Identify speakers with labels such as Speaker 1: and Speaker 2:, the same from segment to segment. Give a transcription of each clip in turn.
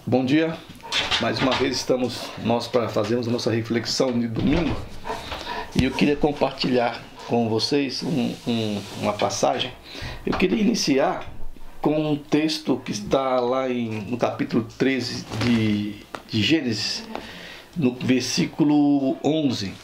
Speaker 1: Bom dia, mais uma vez estamos nós para fazermos a nossa reflexão de domingo e eu queria compartilhar com vocês uma passagem. Eu queria iniciar com um texto que está lá no capítulo 13 de Gênesis, no versículo 11.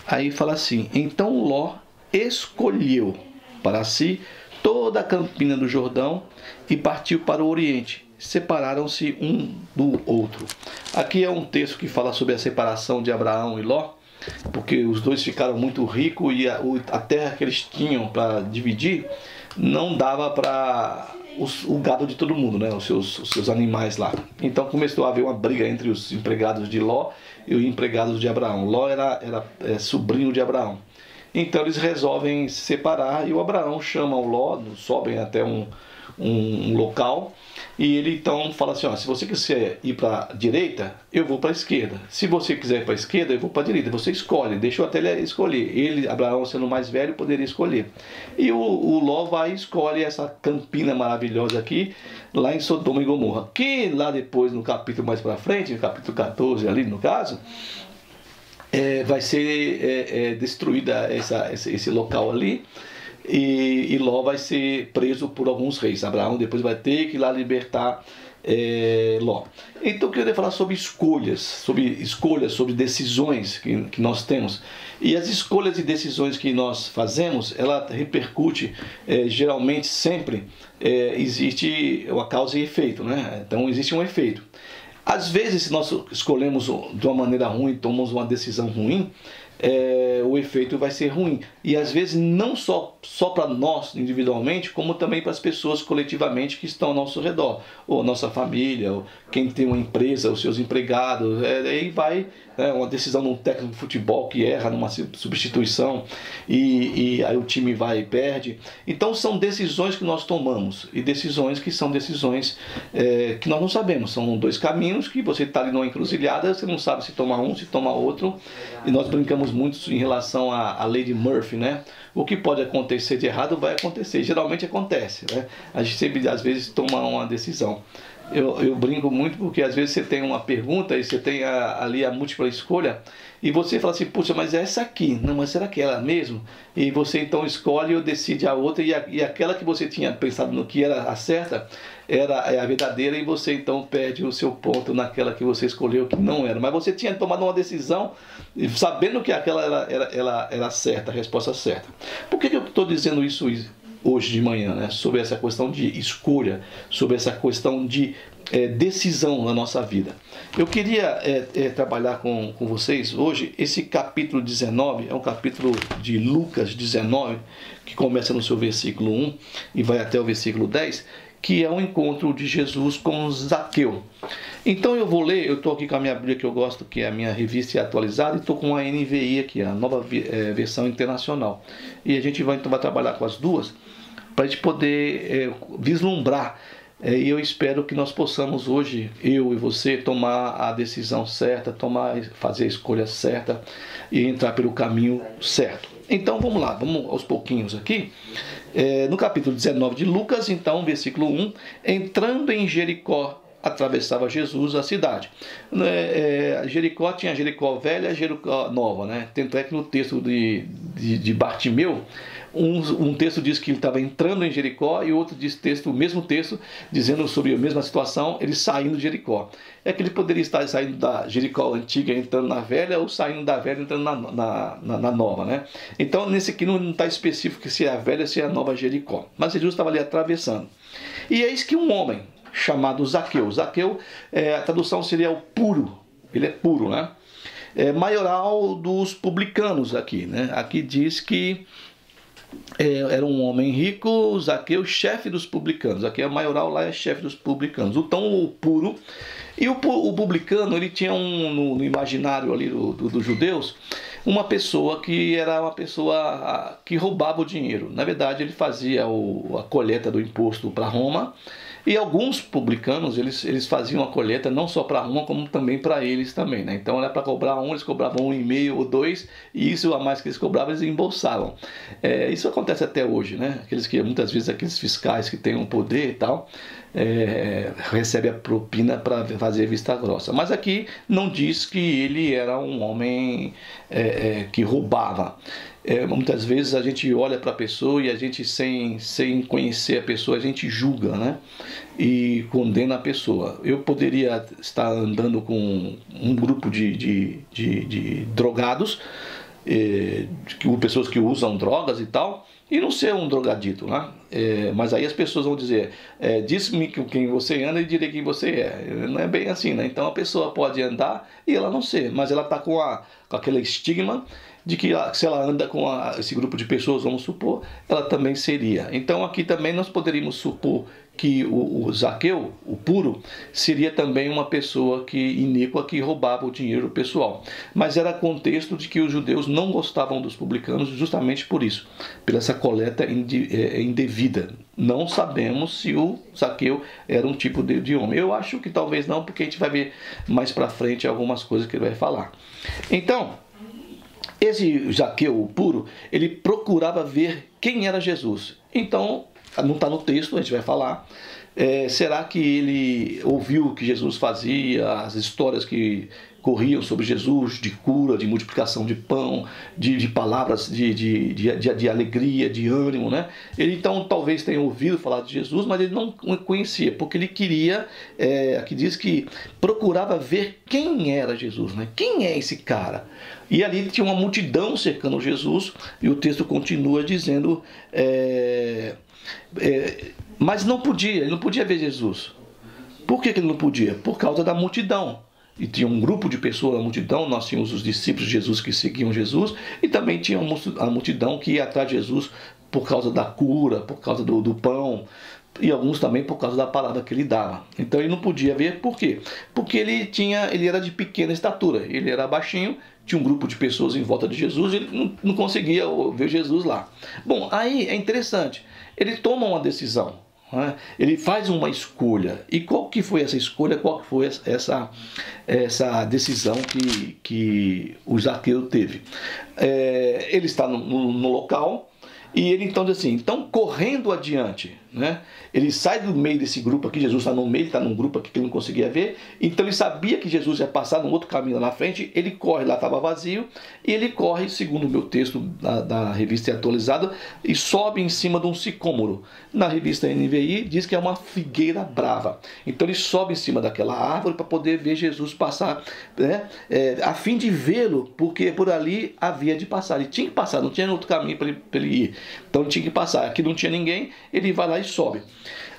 Speaker 1: Aí fala assim: então Ló escolheu para si toda a campina do Jordão e partiu para o Oriente. Separaram-se um do outro. Aqui é um texto que fala sobre a separação de Abraão e Ló, porque os dois ficaram muito ricos e a terra que eles tinham para dividir não dava para o gado de todo mundo, né? Os seus animais lá. Então começou a haver uma briga entre os empregados de Ló e os empregados de Abraão. Ló era sobrinho de Abraão. Então eles resolvem se separar e o Abraão chama o Ló, sobem até um local, e ele então fala assim: ó, se você quiser ir para a direita, eu vou para a esquerda. Se você quiser ir para a esquerda, eu vou para a direita. Você escolhe. Deixou até ele escolher. Ele, Abraão, sendo mais velho, poderia escolher. E o Ló vai e escolhe essa campina maravilhosa aqui, lá em Sodoma e Gomorra. Que lá depois, no capítulo mais para frente, no capítulo 14 ali no caso, vai ser destruída esse local ali. E Ló vai ser preso por alguns reis. Abraão depois vai ter que ir lá libertar Ló. Então eu queria falar sobre escolhas, sobre decisões que nós temos. E as escolhas e decisões que nós fazemos, ela repercute, geralmente sempre existe uma causa e efeito, né? Então existe um efeito. Às vezes, se nós escolhemos de uma maneira ruim, tomamos uma decisão ruim, o efeito vai ser ruim. E às vezes não só para nós individualmente, como também para as pessoas coletivamente que estão ao nosso redor, ou nossa família, ou quem tem uma empresa, os seus empregados. Aí vai uma decisão de um técnico de futebol que erra numa substituição e aí o time vai e perde. Então são decisões que nós tomamos, e decisões que são decisões que nós não sabemos. São dois caminhos que você está ali numa encruzilhada, você não sabe se toma um, se toma outro, e nós brincamos muito em relação à lei de Murphy, né? O que pode acontecer de errado vai acontecer, geralmente acontece, né? A gente sempre, às vezes, toma uma decisão. Eu brinco muito porque às vezes você tem uma pergunta e você tem ali a múltipla escolha e você fala assim: puxa, mas é essa aqui, não, mas será que é ela mesmo? E você então escolhe ou decide a outra, e aquela que você tinha pensado no que era a certa é a verdadeira, e você então perde o seu ponto naquela que você escolheu que não era. Mas você tinha tomado uma decisão sabendo que aquela era certa, a resposta certa. Por que eu estou dizendo isso hoje de manhã, né? Sobre essa questão de escolha, sobre essa questão de decisão na nossa vida? Eu queria trabalhar com vocês hoje esse capítulo 19, é um capítulo de Lucas 19, que começa no seu versículo 1 e vai até o versículo 10, que é um encontro de Jesus com Zaqueu. Então eu vou ler, eu estou aqui com a minha Bíblia que eu gosto, que é a minha revista atualizada, e estou com a NVI aqui, a nova versão internacional. E a gente vai trabalhar com as duas, para a gente poder vislumbrar. E eu espero que nós possamos hoje, eu e você, tomar a decisão certa, fazer a escolha certa e entrar pelo caminho certo. Então vamos lá, vamos aos pouquinhos aqui. No capítulo 19 de Lucas, então, versículo 1, entrando em Jericó, atravessava Jesus a cidade. Jericó tinha Jericó velha e Jericó nova, né? Tanto é que no texto de Bartimeu, um texto diz que ele estava entrando em Jericó, e outro o mesmo texto dizendo sobre a mesma situação, ele saindo de Jericó. É que ele poderia estar saindo da Jericó antiga entrando na velha, ou saindo da velha entrando na nova, né? Então nesse aqui não está específico se é a velha ou se é a nova Jericó, mas Jesus estava ali atravessando. E eis que um homem chamado Zaqueu, a tradução seria o puro, ele é puro, né? Maioral dos publicanos aqui, né? Aqui diz que era um homem rico, Zaqueu, chefe dos publicanos. Aqui é maioral, lá é chefe dos publicanos. Então o puro. E o publicano, ele tinha no imaginário ali dos judeus, uma pessoa que era uma pessoa que roubava o dinheiro. Na verdade, ele fazia a coleta do imposto para Roma, E alguns publicanos, eles faziam a colheita não só para uma, como também para eles também, né? Então era para cobrar um, eles cobravam 1,5 ou 2, e isso a mais que eles cobravam, eles embolsavam. Isso acontece até hoje, né? Aqueles que, muitas vezes, aqueles fiscais que têm um poder e tal, recebem a propina para fazer vista grossa. Mas aqui não diz que ele era um homem que roubava. Muitas vezes a gente olha para a pessoa e a gente, sem conhecer a pessoa, a gente julga, né? E condena a pessoa. Eu poderia estar andando com um grupo de drogados, pessoas que usam drogas e tal, e não ser um drogadito, né? Mas aí as pessoas vão dizer, diz-me quem você anda e direi quem você é. Não é bem assim, né? Então a pessoa pode andar e ela não ser, mas ela está com aquele estigma de que se ela anda com esse grupo de pessoas, vamos supor, ela também seria. Então aqui também nós poderíamos supor que o Zaqueu, o puro, seria também uma pessoa iníqua que roubava o dinheiro pessoal. Mas era contexto de que os judeus não gostavam dos publicanos justamente por isso, pela essa coleta indevida. Não sabemos se o Zaqueu era um tipo de homem. Eu acho que talvez não, porque a gente vai ver mais para frente algumas coisas que ele vai falar. Então, esse Zaqueu, o puro, ele procurava ver quem era Jesus. Então, não está no texto, a gente vai falar. Será que ele ouviu o que Jesus fazia, as histórias que corriam sobre Jesus, de cura, de multiplicação de pão, de palavras de alegria, de ânimo, né? Ele então talvez tenha ouvido falar de Jesus, mas ele não conhecia, porque ele queria, aqui diz que procurava ver quem era Jesus, né? Quem é esse cara? E ali tinha uma multidão cercando Jesus, e o texto continua dizendo, mas ele não podia ver Jesus. Por que ele não podia? Por causa da multidão. E tinha um grupo de pessoas na multidão, nós tínhamos os discípulos de Jesus que seguiam Jesus, e também tinha a multidão que ia atrás de Jesus por causa da cura, por causa do pão, e alguns também por causa da palavra que ele dava. Então ele não podia ver, por quê? Porque ele era de pequena estatura, ele era baixinho, tinha um grupo de pessoas em volta de Jesus, e ele não conseguia ver Jesus lá. Bom, aí é interessante, ele toma uma decisão, né? Ele faz uma escolha. E qual que foi essa escolha? Qual que foi essa decisão que o Zaqueu teve? Ele está no local, e ele então diz assim, então correndo adiante, né? Ele sai do meio desse grupo aqui, Jesus está no meio, ele está num grupo aqui que ele não conseguia ver, então ele sabia que Jesus ia passar num outro caminho lá na frente, ele corre, lá estava vazio, e ele corre, segundo o meu texto da revista atualizada, e sobe em cima de um sicômoro. Na revista NVI diz que é uma figueira brava, então ele sobe em cima daquela árvore para poder ver Jesus passar, né? A fim de vê-lo, porque por ali havia de passar, ele tinha que passar, não tinha outro caminho para ele ir, então ele tinha que passar, aqui não tinha ninguém, ele vai lá e sobe.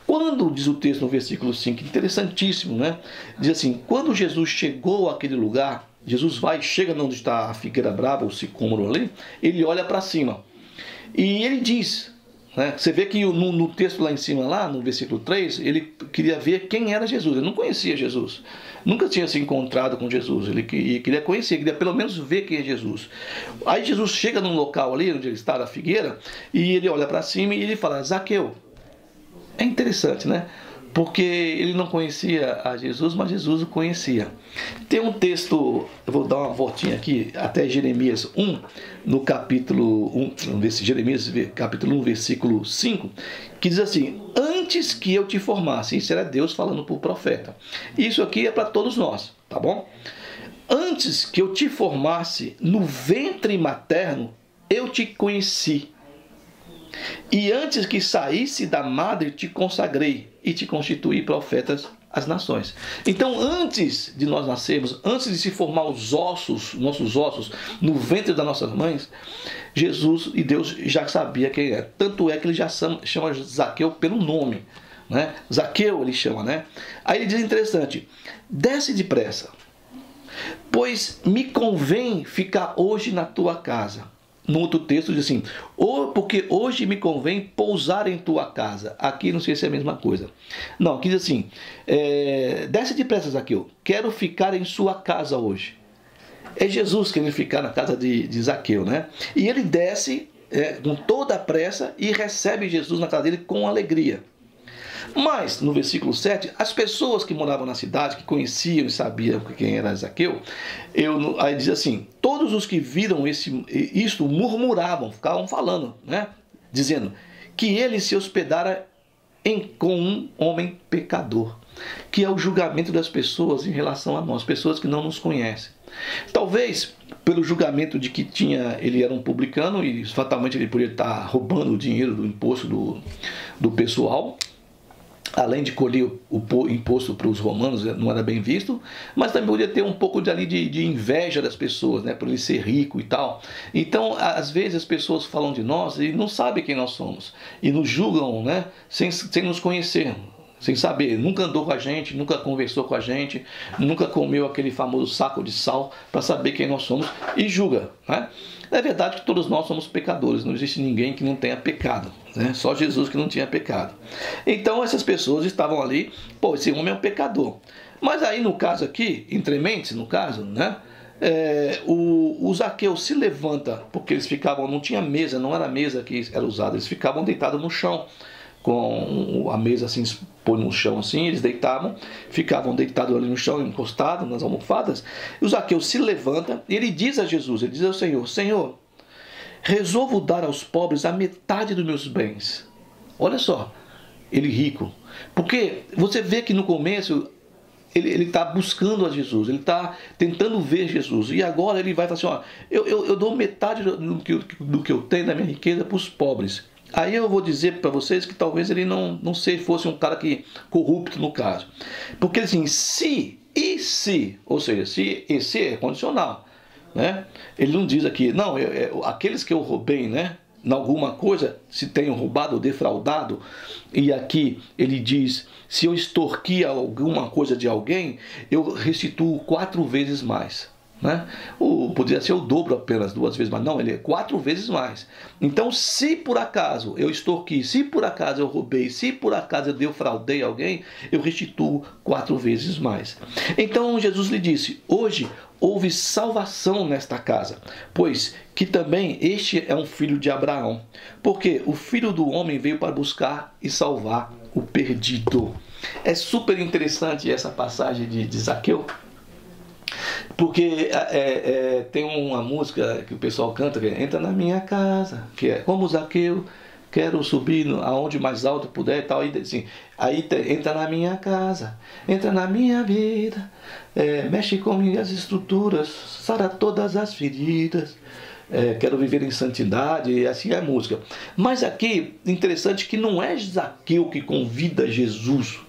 Speaker 1: Quando diz o texto no versículo 5, interessantíssimo, né? Diz assim, quando Jesus chegou àquele lugar, Jesus chega onde está a figueira brava, o sicômoro ali, ele olha para cima. E ele diz, né? Você vê que no texto lá em cima, lá no versículo 3, ele queria ver quem era Jesus, ele não conhecia Jesus. Nunca tinha se encontrado com Jesus, ele queria conhecer, queria pelo menos ver quem é Jesus. Aí Jesus chega num local ali, onde ele está, na figueira, e ele olha para cima e ele fala, Zaqueu. É interessante, né? Porque ele não conhecia a Jesus, mas Jesus o conhecia. Tem um texto, eu vou dar uma voltinha aqui, até Jeremias 1, no capítulo 1, Jeremias capítulo 1, versículo 5, que diz assim, antes que eu te formasse, isso era Deus falando para o profeta. Isso aqui é para todos nós, tá bom? Antes que eu te formasse no ventre materno, eu te conheci. E antes que saísse da madre, te consagrei e te constituí profetas às nações. Então, antes de nós nascermos, antes de se formar os nossos ossos, no ventre das nossas mães, Jesus e Deus já sabia quem é. Tanto é que ele já chama Zaqueu pelo nome, né? Zaqueu ele chama, né? Aí ele diz interessante, desce depressa, pois me convém ficar hoje na tua casa. No outro texto diz assim, porque hoje me convém pousar em tua casa. Aqui não sei se é a mesma coisa. Não, aqui diz assim, desce depressa, Zaqueu, quero ficar em sua casa hoje. É Jesus querendo ficar na casa de Zaqueu, né? E ele desce com toda a pressa e recebe Jesus na casa dele com alegria. Mas, no versículo 7, as pessoas que moravam na cidade, que conheciam e sabiam quem era Zaqueu, aí diz assim, todos os que viram isto murmuravam, ficavam falando, né? Dizendo que ele se hospedara com um homem pecador, que é o julgamento das pessoas em relação a nós, pessoas que não nos conhecem. Talvez pelo julgamento de que ele era um publicano e fatalmente ele poderia estar roubando o dinheiro do imposto do pessoal, além de colher o imposto para os romanos, não era bem visto, mas também podia ter um pouco de inveja das pessoas, né, por ele ser rico e tal. Então, às vezes as pessoas falam de nós e não sabem quem nós somos, e nos julgam, né, sem nos conhecer, sem saber, nunca andou com a gente, nunca conversou com a gente, nunca comeu aquele famoso saco de sal para saber quem nós somos e julga, né? É verdade que todos nós somos pecadores, não existe ninguém que não tenha pecado, né? Só Jesus que não tinha pecado. Então essas pessoas estavam ali, pô, esse homem é um pecador. Mas aí no caso aqui, entre mentes no caso, né? O Zaqueu se levanta, porque eles ficavam, não tinha mesa, não era mesa que era usada, eles ficavam deitados no chão, com a mesa assim, põe no chão assim, eles deitavam, ficavam deitados ali no chão, encostados nas almofadas, e o Zaqueu se levanta e ele diz a Jesus, ele diz ao Senhor, Senhor, resolvo dar aos pobres a metade dos meus bens. Olha só, ele rico, porque você vê que no começo ele está buscando a Jesus, ele está tentando ver Jesus, e agora ele vai falar assim, ó, eu dou metade do que eu tenho da minha riqueza para os pobres. Aí eu vou dizer para vocês que talvez ele não fosse um cara corrupto no caso. Porque assim, se, ou seja, se e se é condicional, né? Ele não diz aqui, não, aqueles que eu roubei, né? Em alguma coisa, se tenham roubado ou defraudado, e aqui ele diz, se eu extorquir alguma coisa de alguém, eu restituo 4 vezes mais. Né? Poderia ser o dobro apenas 2 vezes, mas não, ele é 4 vezes mais. Então, se por acaso eu extorqui, se por acaso eu roubei, se por acaso eu defraudei alguém, eu restituo 4 vezes mais. Então Jesus lhe disse, hoje houve salvação nesta casa, pois que também este é um filho de Abraão, porque o Filho do Homem veio para buscar e salvar o perdido. É super interessante essa passagem de Zaqueu, porque tem uma música que o pessoal canta, que é, entra na minha casa, que é como Zaqueu, quero subir aonde mais alto puder e tal, assim, entra na minha casa, entra na minha vida, mexe com minhas estruturas, sara todas as feridas, quero viver em santidade, e assim é a música. Mas aqui, interessante que não é Zaqueu que convida Jesus,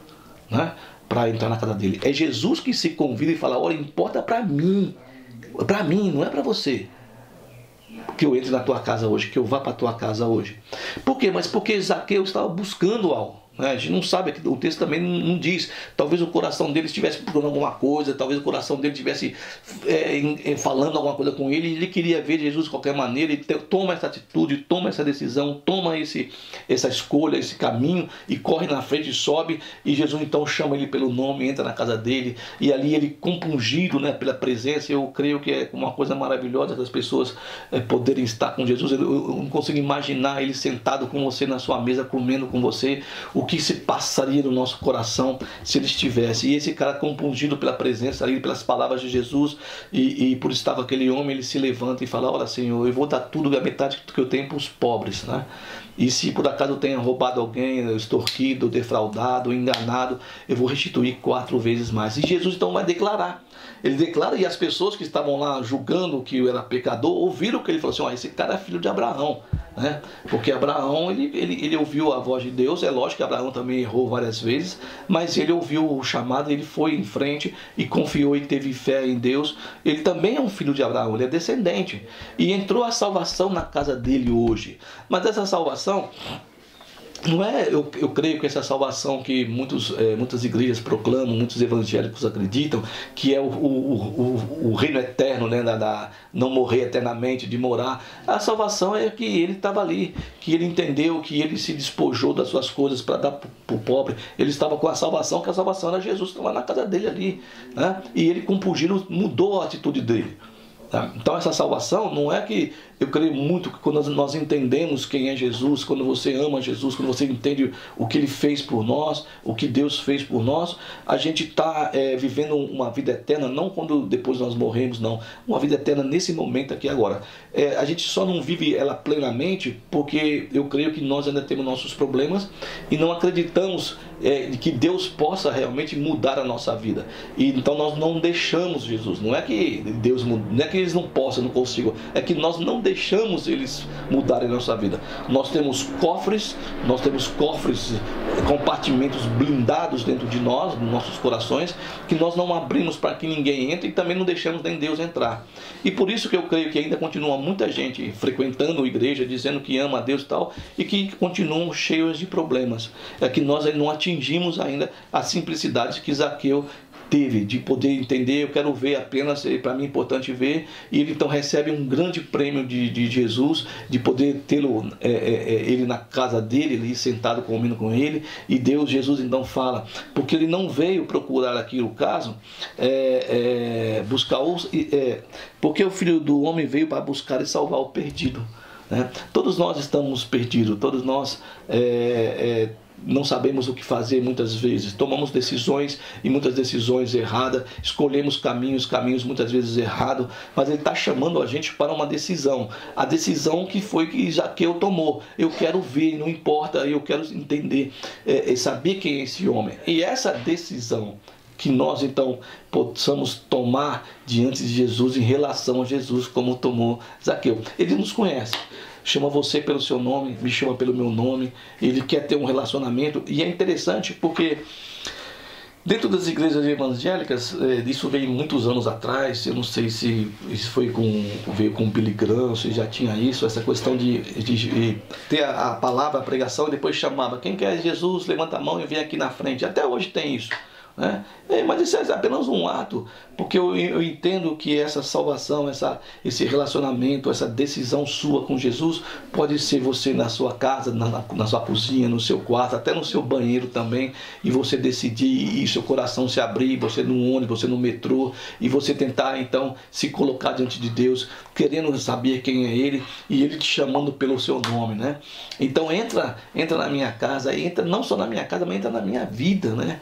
Speaker 1: né, para entrar na casa dele. É Jesus que se convida e fala, olha, importa para mim, não é para você, que eu entre na tua casa hoje, que eu vá para tua casa hoje. Por quê? Mas porque Zaqueu estava buscando algo. A gente não sabe, o texto também não diz. Talvez o coração dele estivesse procurando alguma coisa, talvez o coração dele estivesse falando alguma coisa com ele, e ele queria ver Jesus de qualquer maneira. Ele toma essa atitude, toma essa decisão, toma essa escolha, esse caminho, e corre na frente e sobe, e Jesus então chama ele pelo nome, entra na casa dele, e ali ele compungido, né, pela presença. Eu creio que é uma coisa maravilhosa das pessoas poderem estar com Jesus. Eu não consigo imaginar ele sentado com você na sua mesa, comendo com você, o que se passaria no nosso coração se ele estivesse. E esse cara compungido pela presença ali, pelas palavras de Jesus, e por estar com aquele homem, ele se levanta e fala, olha, Senhor, eu vou dar tudo, a metade que eu tenho para os pobres, né? E se por acaso eu tenha roubado alguém, extorquido, defraudado, enganado, eu vou restituir 4 vezes mais. E Jesus então vai declarar. Ele declara, e as pessoas que estavam lá julgando que eu era pecador, ouviram que ele falou assim, esse cara é filho de Abraão, né? Porque Abraão, ele ouviu a voz de Deus. É lógico que Abraão também errou várias vezes, mas ele ouviu o chamado, ele foi em frente e confiou e teve fé em Deus. Ele também é um filho de Abraão, ele é descendente. E entrou a salvação na casa dele hoje. Mas essa salvação não é, eu creio que essa salvação que muitas igrejas proclamam, muitos evangélicos acreditam, que é o reino eterno, né, não morrer eternamente, de morar. A salvação é que ele estava ali, que ele entendeu, que ele se despojou das suas coisas para dar para o pobre. Ele estava com a salvação, que a salvação era Jesus, estava na casa dele ali, né? E ele, compungido, mudou a atitude dele. Então essa salvação não é que eu creio muito que quando nós entendemos quem é Jesus, quando você ama Jesus, quando você entende o que Ele fez por nós, o que Deus fez por nós, a gente está vivendo uma vida eterna, não quando depois nós morremos, não. Uma vida eterna nesse momento aqui agora. A gente só não vive ela plenamente porque eu creio que nós ainda temos nossos problemas e não acreditamos que Deus possa realmente mudar a nossa vida. E então nós não deixamos Jesus. Não é que Deus muda, não é que eles não possam, não consigam, é que nós não deixamos eles mudarem a nossa vida. Nós temos cofres, compartimentos blindados dentro de nós, nos nossos corações, que nós não abrimos para que ninguém entre e também não deixamos nem Deus entrar. E por isso que eu creio que ainda continua muita gente frequentando a igreja, dizendo que ama a Deus e tal, e que continuam cheios de problemas. É que nós não atingimos ainda a simplicidade que Zaqueu teve, de poder entender, eu quero ver apenas, para mim é importante ver, e ele então recebe um grande prêmio de Jesus, de poder tê-lo, ele na casa dele, ali sentado comendo com ele, e Jesus então fala, porque ele não veio procurar aqui o caso, buscar porque o Filho do Homem veio para buscar e salvar o perdido. Né? Todos nós estamos perdidos, todos nós não sabemos o que fazer muitas vezes, tomamos decisões e muitas decisões erradas, escolhemos caminhos muitas vezes errados, mas ele está chamando a gente para uma decisão, a decisão que foi que Zaqueu tomou. Eu quero ver, não importa, eu quero entender, saber quem é esse homem. E essa decisão que nós então possamos tomar diante de Jesus, em relação a Jesus, como tomou Zaqueu. Ele nos conhece, chama você pelo seu nome, me chama pelo meu nome, ele quer ter um relacionamento. E é interessante porque dentro das igrejas evangélicas, isso veio muitos anos atrás, eu não sei se isso veio com Billy Graham, se já tinha isso, essa questão de ter a palavra, a pregação, e depois chamava, quem quer Jesus, levanta a mão e vem aqui na frente. Até hoje tem isso. Né? Mas isso é apenas um ato, porque eu entendo que essa salvação, esse relacionamento, essa decisão sua com Jesus pode ser você na sua casa, na sua cozinha, no seu quarto, até no seu banheiro também, e você decidir e seu coração se abrir, você no ônibus, você no metrô, e você tentar então se colocar diante de Deus, querendo saber quem é Ele, e Ele te chamando pelo seu nome, né? Então entra na minha casa, entra não só na minha casa, mas entra na minha vida, né?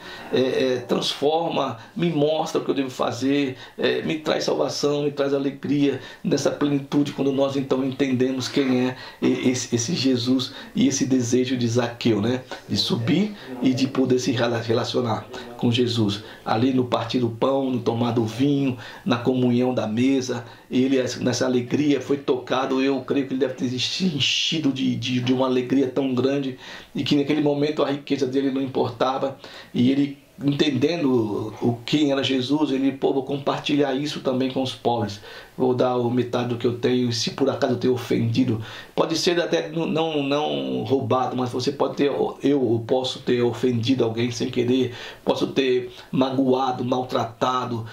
Speaker 1: Transforma, me mostra o que eu devo fazer, me traz salvação, me traz alegria nessa plenitude, quando nós então entendemos quem é esse Jesus e esse desejo de Zaqueu, né? De subir e de poder se relacionar com Jesus, ali no partir do pão, no tomar do vinho, na comunhão da mesa. Ele nessa alegria foi tocado, eu creio que ele deve ter enchido de uma alegria tão grande, e que naquele momento a riqueza dele não importava, e ele, entendendo quem era Jesus, ele, vou compartilhar isso também com os pobres, vou dar metade do que eu tenho, se por acaso eu tenho ofendido, pode ser até não roubado, mas você pode ter, eu posso ter ofendido alguém sem querer, posso ter magoado, maltratado,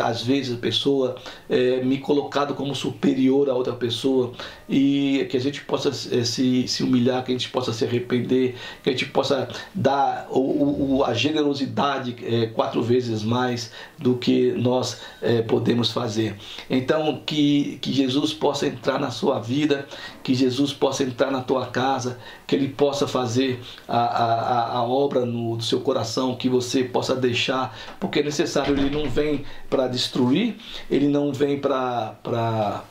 Speaker 1: às vezes a pessoa me colocado como superior a outra pessoa, e que a gente possa se humilhar, que a gente possa se arrepender, que a gente possa dar a generosidade 4 vezes mais do que nós podemos fazer. Então que Jesus possa entrar na sua vida, que Jesus possa entrar na tua casa, que Ele possa fazer a obra no seu coração, que você possa deixar, porque é necessário. Ele não vem para destruir, Ele não vem para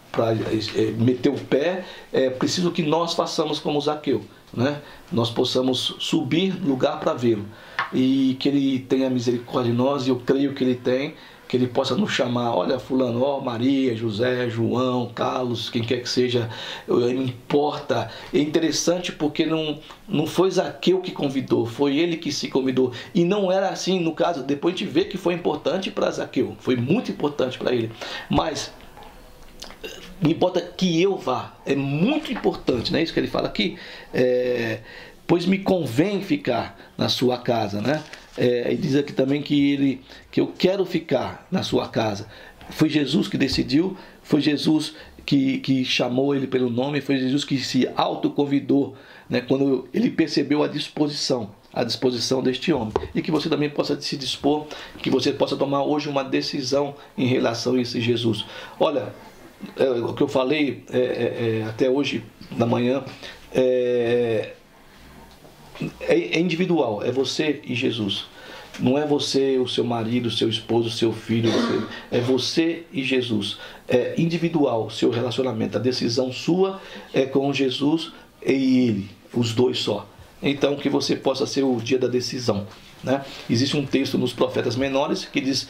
Speaker 1: meter o pé. É preciso que nós façamos como Zaqueu, né? Nós possamos subir lugar para vê-lo, e que Ele tenha misericórdia de nós, e eu creio que Ele tem, que Ele possa nos chamar, olha fulano, ó Maria, José, João, Carlos, quem quer que seja, não importa. É interessante porque não foi Zaqueu que convidou, foi ele que se convidou, e não era assim no caso. Depois a gente vê que foi importante para Zaqueu, foi muito importante para ele, mas não importa que eu vá, é muito importante, não é isso que ele fala aqui? Pois me convém ficar na sua casa, né? E diz aqui também que eu quero ficar na sua casa. Foi Jesus que decidiu, foi Jesus que chamou ele pelo nome, foi Jesus que se autoconvidou, né? Quando ele percebeu a disposição deste homem, e que você também possa se dispor, que você possa tomar hoje uma decisão em relação a esse Jesus. Olha, o que eu falei até hoje da manhã, é individual, é você e Jesus. Não é você, o seu marido, o seu esposo, o seu filho, é você e Jesus. É individual o seu relacionamento, a decisão sua é com Jesus e Ele, os dois só. Então que você possa ser o dia da decisão, né? Existe um texto nos Profetas Menores que diz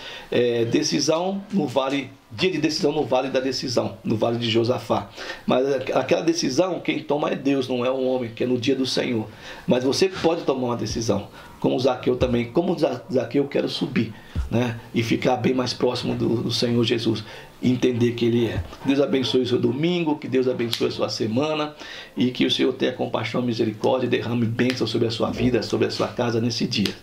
Speaker 1: decisão no vale, dia de decisão no vale da decisão, no vale de Josafá. Mas aquela decisão quem toma é Deus, não é um homem, que é no dia do Senhor. Mas você pode tomar uma decisão, como Zaqueu também. Como Zaqueu, eu quero subir, né? E ficar bem mais próximo do Senhor Jesus, entender que Ele é. Deus abençoe o seu domingo, que Deus abençoe a sua semana e que o Senhor tenha compaixão e misericórdia e derrame bênção sobre a sua vida, sobre a sua casa nesse dia.